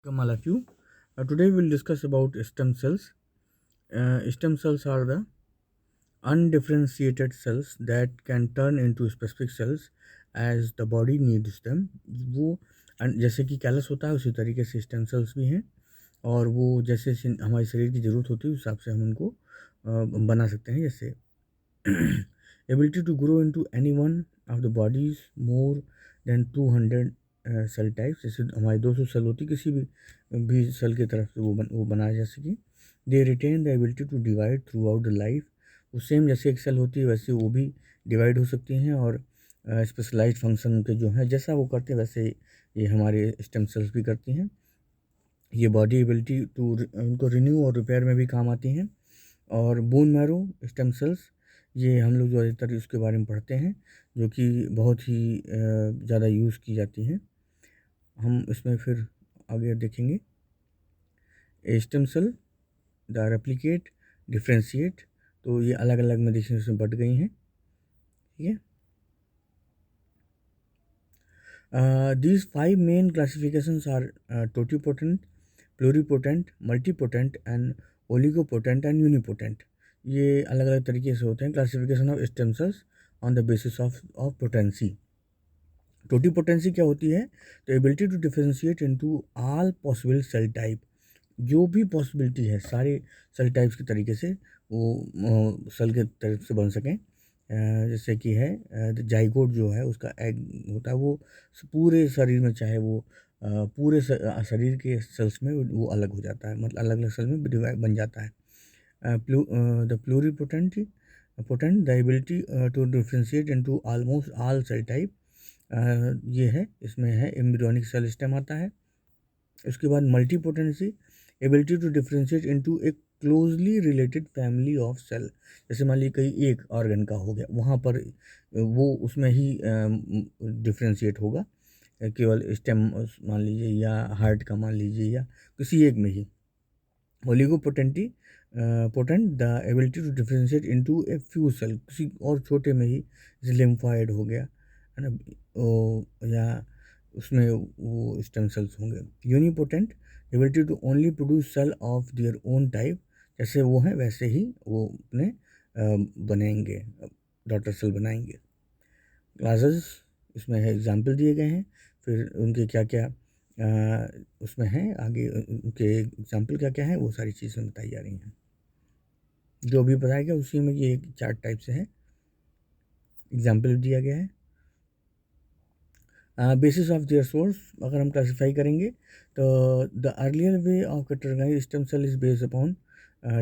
Welcome all of you. Today we'll discuss about stem cells. Stem cells are the undifferentiated cells that can turn into specific cells as the body needs them. वो जैसे कि callus होता है उसी तरीके से stem cells भी हैं और वो जैसे हमारे शरीर की ज़रूरत होती है उस हिसाब से हम उनको बना सकते हैं. जैसे ability to grow into any one of the bodies more than 200 cell types. जैसे हमारी 200 सेल होती किसी भी सेल की तरफ से वो बनाया जा सके. They retain the ability to divide throughout the life. वो सेम जैसे एक सेल होती है वैसे वो भी डिवाइड हो सकती हैं और स्पेशलाइज्ड फंक्शन के जो हैं जैसा वो करते हैं वैसे ये हमारे स्टेम सेल्स भी करती हैं. ये बॉडी एबिलिटी टू उनको रिन्यू और रिपेयर में भी काम आती हैं. और बोन मैरो स्टेम सेल्स ये हम लोग जो अधिकतर उसके बारे में पढ़ते हैं जो कि बहुत ही ज़्यादा यूज़ की जाती हैं. हम इसमें फिर आगे देखेंगे. Stem cell the replicate differentiate, तो ये अलग अलग में देखिए इसमें बढ़ गई हैं. ठीक है. These 5 main classifications are totipotent, pluripotent, multipotent and oligopotent and unipotent. ये अलग अलग तरीके से होते हैं classification of stem cells on the basis of potency. Totipotency क्या होती है? तो ability to differentiate into all possible cell type. जो भी पॉसिबिलिटी है सारे सेल टाइप्स के तरीके से वो सेल के तरफ से बन सकें. जैसे कि है जाइगोट जो है उसका एग होता है वो पूरे शरीर में चाहे वो पूरे शरीर के सेल्स में वो अलग हो जाता है, मतलब अलग अलग सेल में डिवाइड बन जाता है. The pluripotent the ability to differentiate into almost all cell type. ये है, इसमें है एम्ब्रियोनिक सेल स्टेम आता है. उसके बाद multipotency ability to differentiate into a closely related family of cell. जैसे मान लीजिए कहीं एक ऑर्गन का हो गया वहाँ पर वो उसमें ही डिफ्रेंशिएट होगा केवल स्टेम मान लीजिए या हार्ट का मान लीजिए या किसी एक में ही. Oligopotency potent the ability to differentiate into a few cell, किसी और छोटे में ही जैसे लिम्फॉइड हो गया है ना या उसमें वो स्टेम सेल्स होंगे. Unipotent ability to only produce cell of their own type, जैसे वो हैं वैसे ही वो अपने बनेंगे, डॉटर सेल बनाएंगे. क्लासेस इसमें है एग्जाम्पल दिए गए हैं, फिर उनके क्या क्या उसमें हैं आगे उनके एग्जाम्पल क्या क्या है वो सारी चीज़ें बताई जा रही हैं. जो भी बताया गया उसी में ये 4 टाइप से है, एग्जाम्पल दिया गया है. बेसिस ऑफ देयर सोर्स अगर हम क्लासीफाई करेंगे तो the earlier way of categorize stem cell is based upon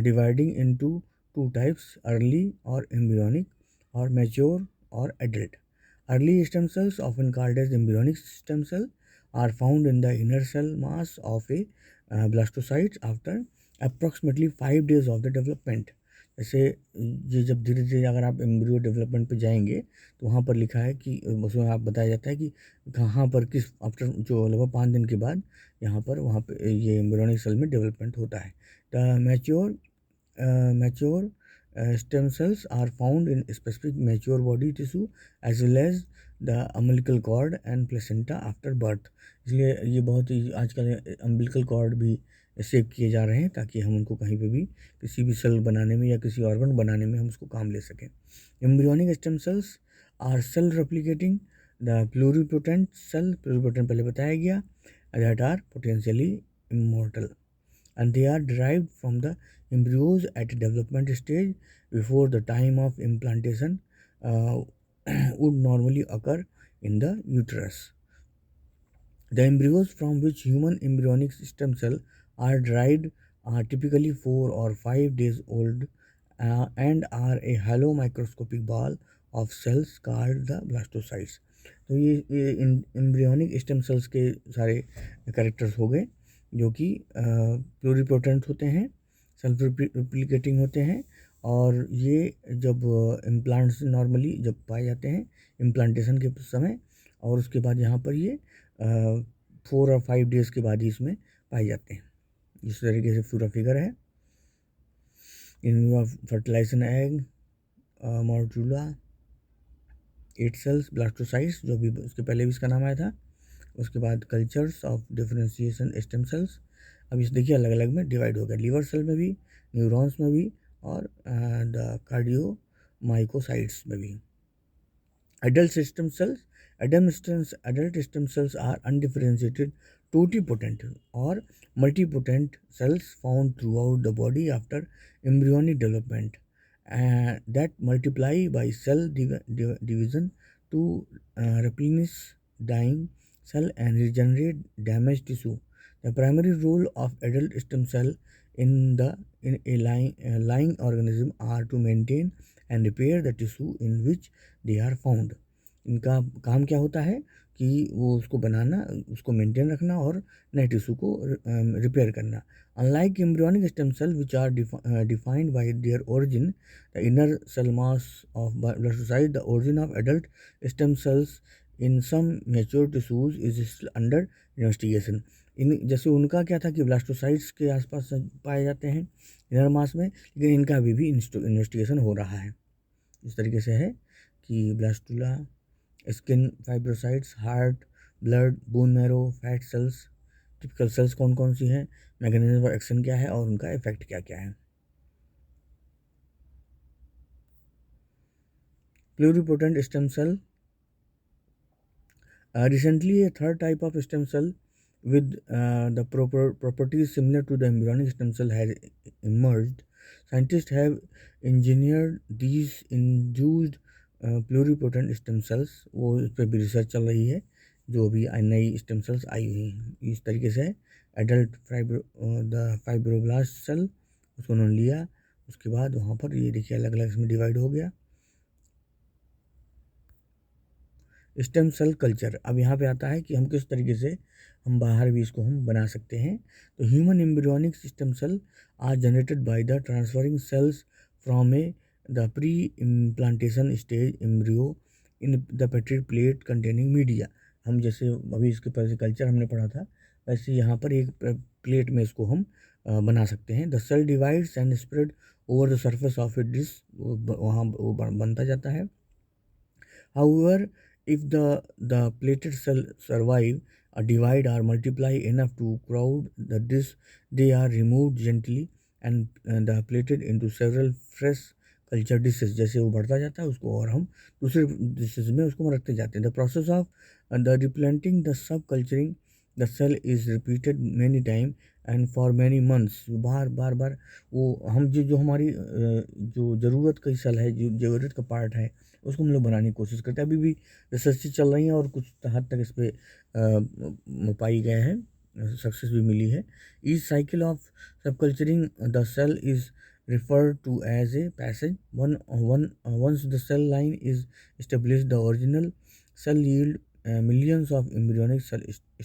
dividing into 2 types, early और एम्ब्रियोनिक और मैच्योर और adult. Early stem cells often called as embryonic stem cell are found in the inner cell mass of a blastocyte after approximately 5 days of the development. जैसे ये जब धीरे धीरे अगर आप एम्ब्रियो डेवलपमेंट पे जाएंगे तो वहाँ पर लिखा है कि उसमें आप बताया जाता है कि कहाँ पर किस आफ्टर जो लगभग 5 दिन के बाद यहाँ पर वहाँ पे ये एम्ब्रियोनिक सेल में डेवलपमेंट होता है. The mature stem cells are found in specific mature body tissue as well as the umbilical cord and placenta after birth. इसलिए ये बहुत ही आजकल umbilical cord भी सेव किए जा रहे हैं ताकि हम उनको कहीं पे भी किसी भी सेल बनाने में या किसी ऑर्गन बनाने में हम उसको काम ले सकें. Embryonic stem cells are cell replicating the pluripotent cell, pluripotent पहले बताया गया, that are potentially immortal and they are derived from the embryos at development stage before the time of implantation would normally occur in the uterus. The embryos from which human embryonic stem cell are derived are typically 4 or 5 days old and are a hollow microscopic ball of cells called the blastocytes. तो ये embryonic stem sales के सारे characters हो गए जो कि pluripotent होते हैं, सेल्फ रिप्लिकेटिंग होते हैं और ये जब इम्प्लांट्स नॉर्मली जब पाए जाते हैं इम्प्लांटेशन के समय और उसके बाद यहाँ पर ये 4 और 5 डेज़ के बाद ही इसमें पाए जाते हैं. इस तरीके से पूरा फिगर है. इन फर्टिलाइजेशन एग मॉर्टूला 8 सेल्स ब्लास्टोसाइट्स जो भी उसके पहले भी इसका नाम आया था उसके बाद cultures of differentiation stem cells, अब इस देखिए अलग अलग में डिवाइड हो गया, लिवर सेल में भी, न्यूरॉन्स में भी, और द कार्डियो माइकोसाइट्स में भी। Adult stem cells, adult stem cells are undifferentiated totipotent or multipotent cells found throughout the body after embryonic development that multiply by cell division to replenish dying cell and regenerate damaged tissue. The primary role of adult stem cell in a lying organism are to maintain and repair the tissue in which they are found. इनका काम क्या होता है कि वो उसको बनाना, उसको maintain रखना और नए टिश्यू को रिपेयर करना। Unlike embryonic stem cell which are defined by their origin, the inner cell mass of blastocyst, the origin of adult stem cells in some mature tissues is still under investigation. इन जैसे उनका क्या था कि ब्लास्टोसाइट्स के आसपास पाए जाते हैं इनर मास में, लेकिन इनका अभी भी इन्वेस्टिगेशन हो रहा है। इस तरीके से है कि blastula, skin fibrocytes, heart, blood, bone marrow, fat cells, typical cells कौन कौन सी हैं, मैकेनिज्म ऑफ एक्शन क्या है और उनका इफेक्ट क्या क्या है। Pluripotent stem cell, recently a third type of stem cell with the properties similar to the embryonic stem cell has emerged. Scientists have engineered these induced pluripotent stem cells, वो इस पर भी रिसर्च चल रही है, जो अभी नई स्टेम सेल्स आई हुई हैं। इस तरीके से एडल्ट फाइब्रोब्लास्ट सेल उसको उन्होंने लिया, उसके बाद वहाँ पर ये देखिए अलग अलग इसमें डिवाइड हो गया। स्टेम सेल कल्चर, अब यहाँ पे आता है कि हम किस तरीके से हम बाहर भी इसको हम बना सकते हैं। तो human embryonic stem cell are generated by the transferring cells from the pre implantation stage embryo in the petri plate containing media. हम जैसे अभी इसके पहले कल्चर हमने पढ़ा था, वैसे यहाँ पर एक प्लेट में इसको हम बना सकते हैं। The cell divides and spread over the surface of it dish, वहाँ वो बनता जाता है। However, if the plated cell survive a divide or multiply enough to crowd the dish, they are removed gently and the plated into several fresh culture dishes। जैसे वो बढ़ता जाता है उसको और हम दूसरे डिशेज में उसको रखते जाते हैं। The process of the replanting the subculturing the cell is repeated many time and for many months. बार बार बार वो हम जो हमारी जो ज़रूरत का सेल है, जो ज़रूरत का पार्ट है, उसको हम लोग बनाने की कोशिश करते हैं। अभी भी रिसर्च चल रही हैं और कुछ हद तक इस पर पाई गए हैं, सक्सेस भी मिली है। Each cycle of subculturing the cell is referred to as a passage. Once the cell line is established, the original cell yield millions of embryonic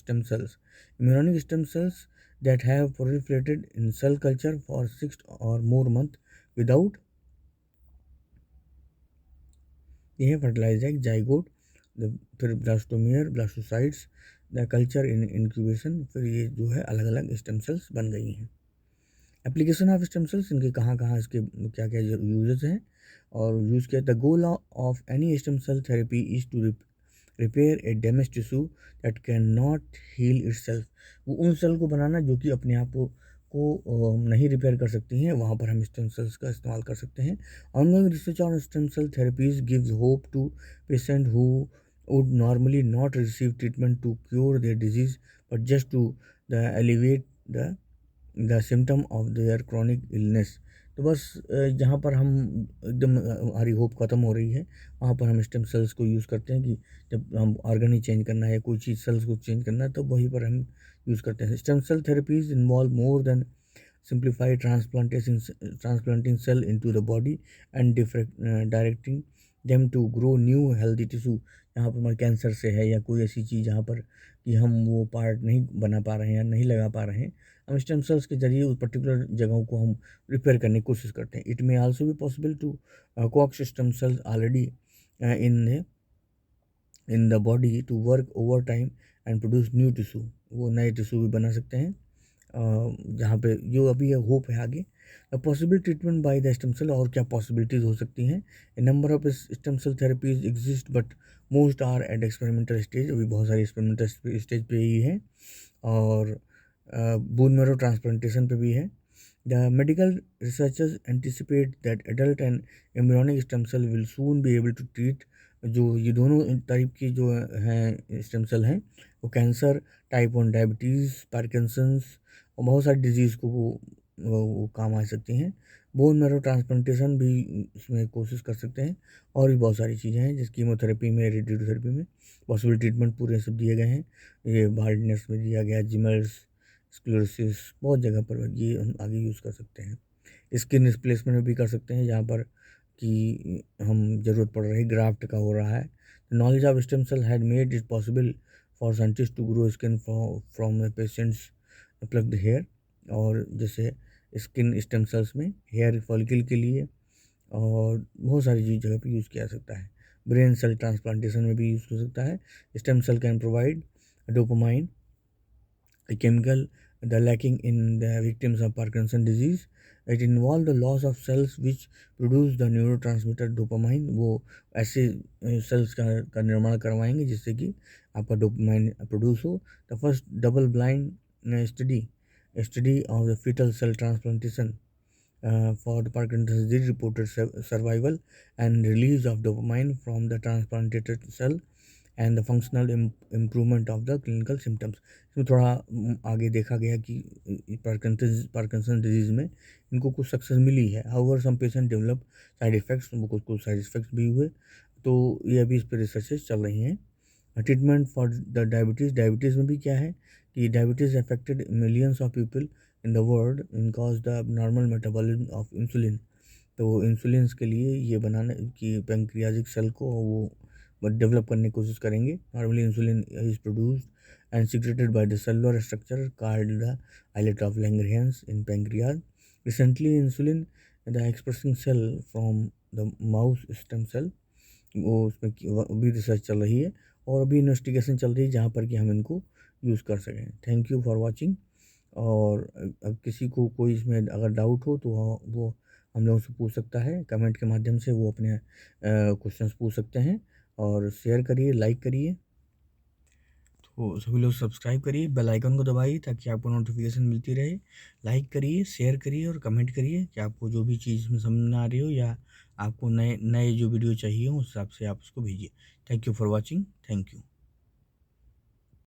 stem cells. Embryonic stem cells that have proliferated in cell culture for 6 or more months without ये है fertilise egg, zygote, फिर blastomere, blastocysts, the culture in incubation, फिर ये जो है अलग अलग stem cells बन गई हैं। एप्लीकेशन ऑफ स्टेम सेल्स, इनके कहाँ कहाँ इसके क्या क्या यूजेस हैं और यूज़ किया। The goal of any stem cell therapy is to repair a damage tissue that can not heal itself. वो उन सेल को बनाना जो कि अपने आप को नहीं रिपेयर कर सकती हैं, वहाँ पर हम स्टेम सेल्स का इस्तेमाल कर सकते हैं। Ongoing research on stem cell therapies gives hope to patient who would normally not receive treatment to cure their disease but just to the elevate the symptom of their chronic illness. तो बस जहाँ पर हम एकदम हमारी hope ख़त्म हो रही है, वहाँ पर हम स्टेम सेल्स को यूज़ करते हैं कि जब हम ऑर्गन ही चेंज करना है, कोई चीज़ सेल्स को चेंज करना है, तो वहीं पर हम यूज़ करते हैं। Stem cell therapies involve more than simplified transplanting cell into the body and directing them to grow new healthy tissue. यहाँ पर हमारे कैंसर से है या कोई ऐसी चीज़ जहाँ पर कि हम वो पार्ट नहीं बना पा रहे हैं या नहीं लगा पा रहे हैं, हम स्टेम सेल्स के जरिए उस पर्टिकुलर जगहों को हम रिपेयर करने की कोशिश करते हैं। इट मे आल्सो भी possible to coax stem cells already in the body to work over time and produce new tissue, वो नए टिश्यू भी बना सकते हैं। जहाँ पे जो अभी है होप है आगे। Possible treatment by the stem cell, और क्या पॉसिबिलिटीज़ हो सकती हैं। A number of stem cell therapies exist but most are at experimental stage, अभी बहुत सारी एक्सपेरिमेंटल स्टेज पे ही है। और बोन मैरो ट्रांसप्लांटेशन पे भी है। The medical researchers anticipate that adult and embryonic stem cell will soon be able to treat, जो ये दोनों टाइप की जो हैं स्टेम सेल हैं वो कैंसर, टाइप 1 डायबिटीज़, पार्किंसंस और बहुत सारी डिजीज़ को वो काम आ सकती हैं। बोन मैरो ट्रांसप्लांटेशन भी इसमें कोशिश कर सकते हैं, और भी बहुत सारी चीज़ें हैं जिस कीमोथेरेपी में, रेडियोथेरेपी में पॉसिबल ट्रीटमेंट पूरे सब दिए गए हैं। ये बाल्डनेस में दिया गया, जिमर्स, स्क्लेरोसिस, बहुत जगह पर ये हम आगे यूज़ कर सकते हैं। स्किन रिप्लेसमेंट में भी कर सकते हैं, जहाँ पर कि हम ज़रूरत पड़ रही ग्राफ्ट का हो रहा है। Knowledge of stem cell had made it possible for scientist to grow skin from the patients plugged hair, और जैसे स्किन स्टेम सेल्स में हेयर फॉलिकल के लिए, और बहुत सारी चीज़ जगह पे यूज़ किया जा सकता है। ब्रेन सेल ट्रांसप्लांटेशन में भी यूज़ हो सकता है। Stem cell can provide dopamine, a chemical the lacking in the victims of Parkinson disease. It involves the loss of cells which produce the neurotransmitter dopamine. वो ऐसे सेल्स का निर्माण करवाएंगे जिससे कि आपका डोपामाइन प्रोड्यूस हो। The first double blind study of the fetal cell transplantation for the Parkinson's disease reported survival and release of dopamine from the transplanted cell and the functional improvement of the clinical symptoms. इसमें थोड़ा आगे देखा गया कि Parkinson disease में इनको कुछ success मिली है। However some patient develop side effects, उनको कुछ साइड इफ़ेक्ट्स भी हुए, तो ये अभी इस पर रिसर्चेज चल रही हैं। ट्रीटमेंट फॉर द डायबिटीज़ में भी क्या है कि diabetes affected millions of people in the world in cause the normal metabolism of insulin. तो इंसुलिन के लिए ये बनाने की पैंक्रियाजिक सेल को वो डेवलप करने की कोशिश करेंगे। Normally insulin is produced and secreted by the cellular structure called the islet of Langerhans in pancreas. Recently insulin the expressing cell from the mouse stem cell, वो उसमें भी रिसर्च चल रही है और अभी इन्वेस्टिगेशन चल रही है जहाँ पर कि हम इनको यूज़ कर सकें। Thank you for watching. और किसी को कोई इसमें अगर डाउट हो तो वो हम लोगों से पूछ सकता है कमेंट के माध्यम से, वो अपने क्वेश्चंस पूछ सकते हैं। और शेयर करिए, लाइक करिए, तो सभी लोग सब्सक्राइब करिए, बेल आइकन को दबाइए ताकि आपको नोटिफिकेशन मिलती रहे। लाइक करिए, शेयर करिए और कमेंट करिए कि आपको जो भी चीज़ में समझ में आ रही हो या आपको नए नए जो वीडियो चाहिए उस हिसाब से आप उसको भेजिए। Thank you for watching. Thank you.